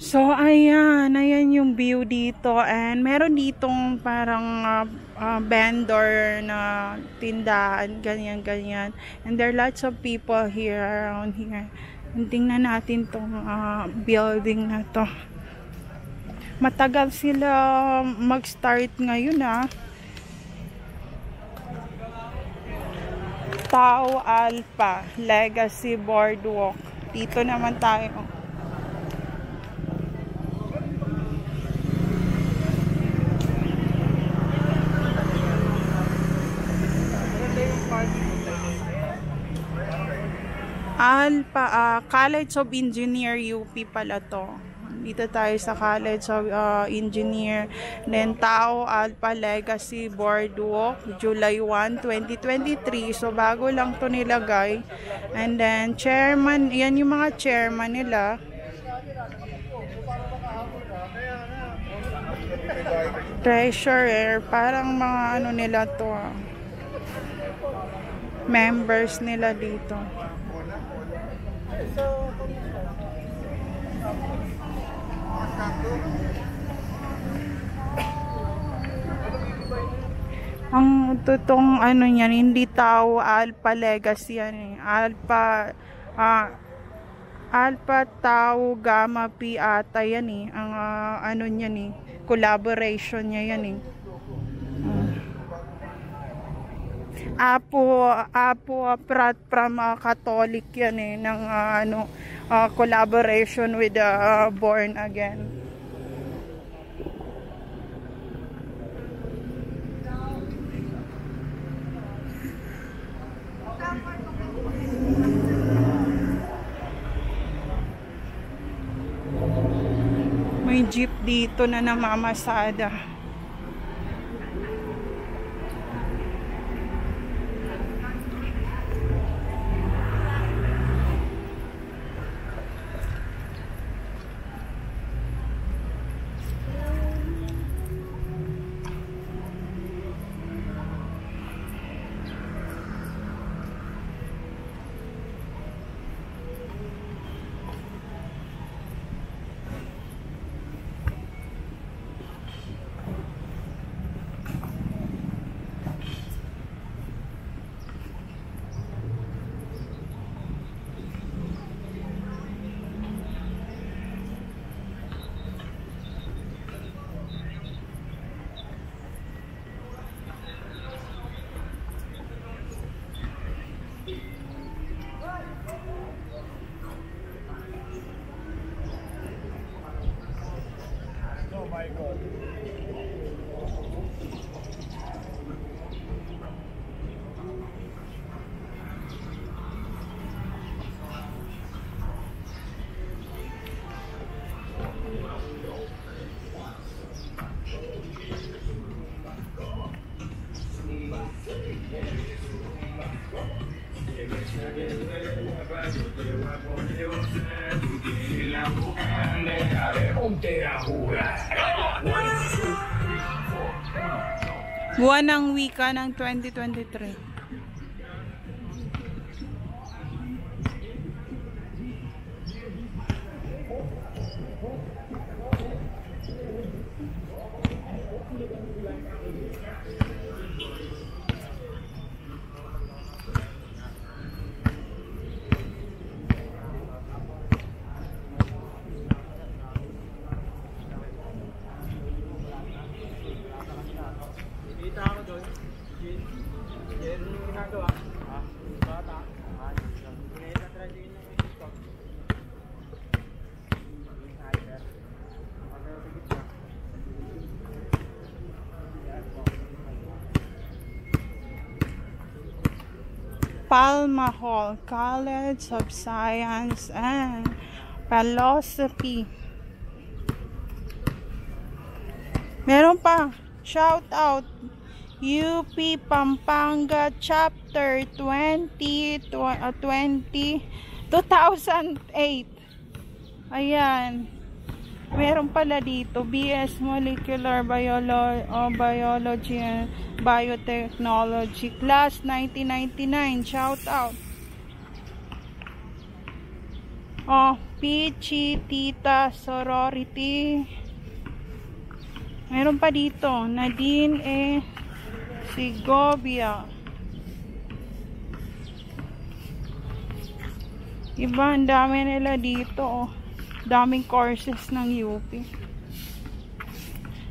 So, ayan yung view dito, and meron ditong parang vendor na tindahan, ganyan. And there are lots of people here around here. And tingnan natin tong building na to. Matagal sila mag-start ngayon Tao Alpha Legacy Boardwalk. Dito naman tayo. Alpha College of Engineer UP pala to. Dito tayo sa College of Engineer. Then Tao Alpha Legacy Boardwalk, July 1, 2023. So bago lang to nilagay. And then chairman, yan yung mga chairman nila. Treasurer, parang mga ano nila to. Members nila dito. Ang totoong ano niyan, hindi Tao Alpha Legacy yan Alpha Tau Gamma Pi ata yan ang ano niyan collaboration niya yan Apo Prat from Catholic yan ng collaboration with Born Again. May jeep dito na namamasada. Oh my God. Buwan ng wika ng 2023. Palma Hall, College of Science and Philosophy. Meron pa, shout out UP Pampanga Chapter 2008. Ayan. Meron pala dito BS Molecular Biology and Biotechnology Class 1999. Shout out. Pichi Tita Sorority. Meron pa dito, Nadine Segovia. Iba, ang dami nila dito, oh. Daming courses ng UP.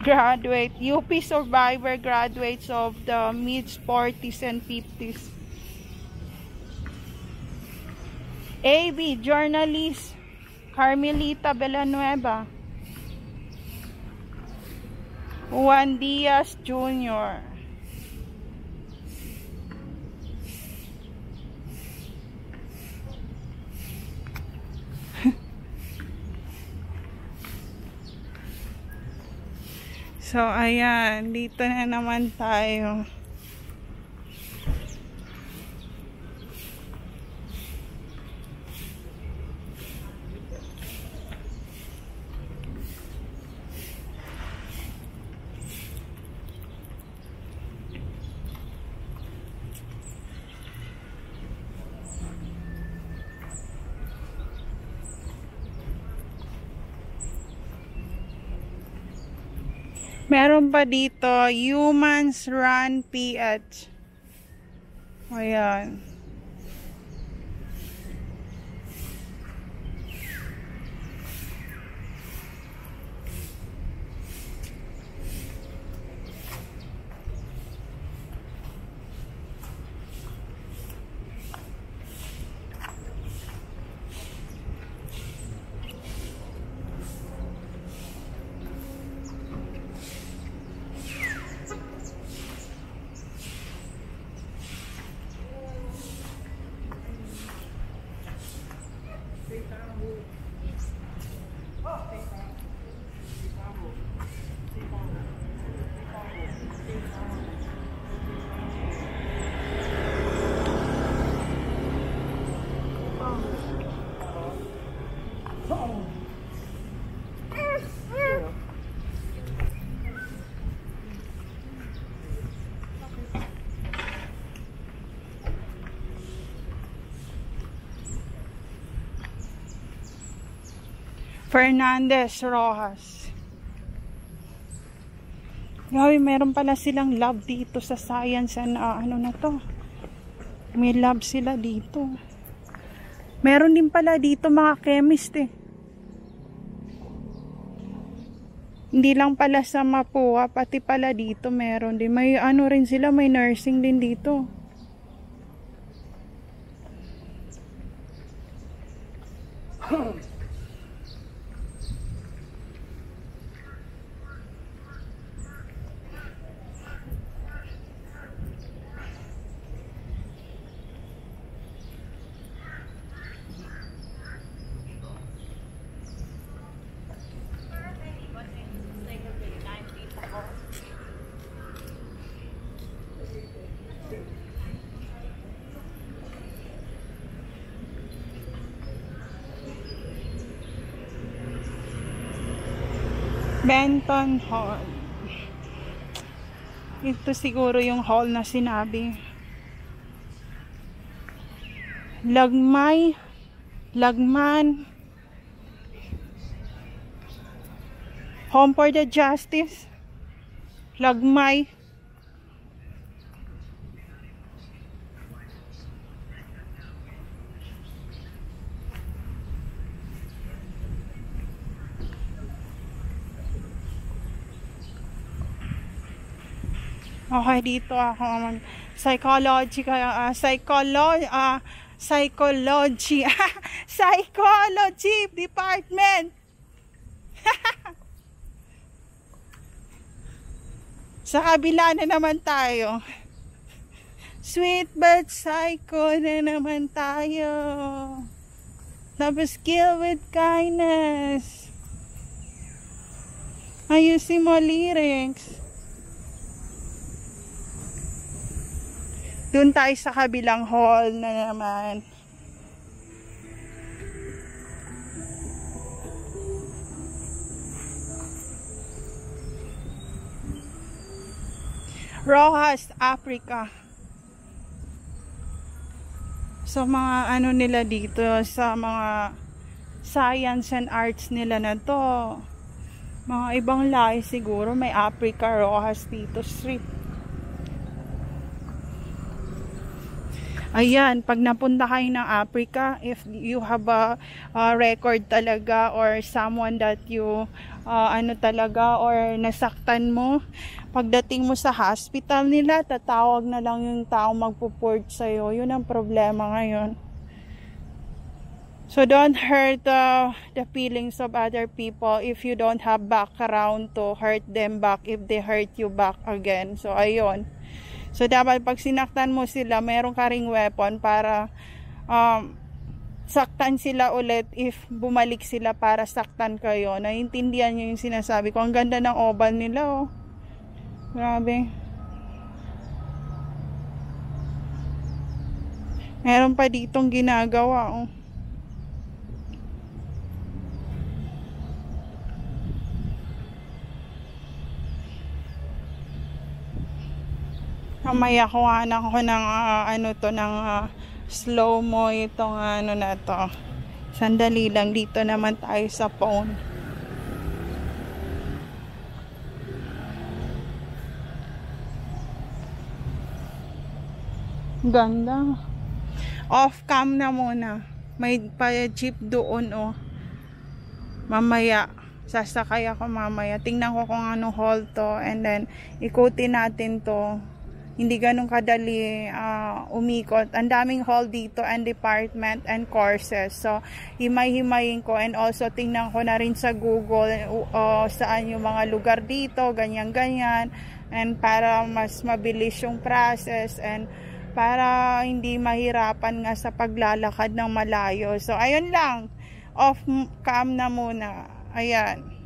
Graduate, UP survivor graduates of the mid-40s and 50s. AB, journalist, Carmelita Villanueva. Juan Diaz Jr. So, ayan. Dito na naman tayo. Meron pa dito, Humans Run PH. Ayan. Fernandez Rojas. Grabe, meron pala silang lab dito sa science and ano na to. May lab sila dito. Meron din pala dito mga chemist eh. Hindi lang pala sa Mapua, pati pala dito meron din. May ano rin sila, may nursing din dito. Benton Hall. Ito siguro yung hall na sinabi. Lagman. Home for the Justice. Lagmay. Okay, dito ako psychology psychology department. Sa kabila na naman tayo. Sweet but psycho na naman tayo. Tapos kill with kindness. Ayusin mo lyrics. Doon tayo sa kabilang hall na naman. Rojas, Africa. So mga ano nila dito sa mga science and arts nila na to. Mga ibang lahi siguro, may Africa Rojas dito street. Ayan, pag napunta kayo ng Africa, if you have a record talaga or someone that you ano talaga or nasaktan mo, pagdating mo sa hospital nila, tatawag na lang yung tao magpo-port sa'yo. Yun ang problema ngayon. So don't hurt the feelings of other people if you don't have background to hurt them back if they hurt you back again. So ayun. So dapat pag sinaktan mo sila, meron ka ring weapon para saktan sila ulit if bumalik sila para saktan kayo. Naiintindihan nyo yung sinasabi ko. Ang ganda ng oval nila, oh. Grabe. Meron pa ditong ginagawa, oh. Mamaya kuhaan ako ng ano to, ng slow mo itong ano na to. Sandali lang, dito naman tayo sa phone. Ganda. Off cam na muna. May pa jeep doon, oh. Mamaya sasakay ako mamaya. Tingnan ko kung ano hall to and then ikutin natin to. Hindi ganun kadali umikot. Ang daming hall dito and department and courses. So, himay-himayin ko and also tingnan ko na rin sa Google saan yung mga lugar dito, ganyan-ganyan. And para mas mabilis yung process and para hindi mahirapan nga sa paglalakad ng malayo. So, ayun lang. Off cam na muna. Ayan.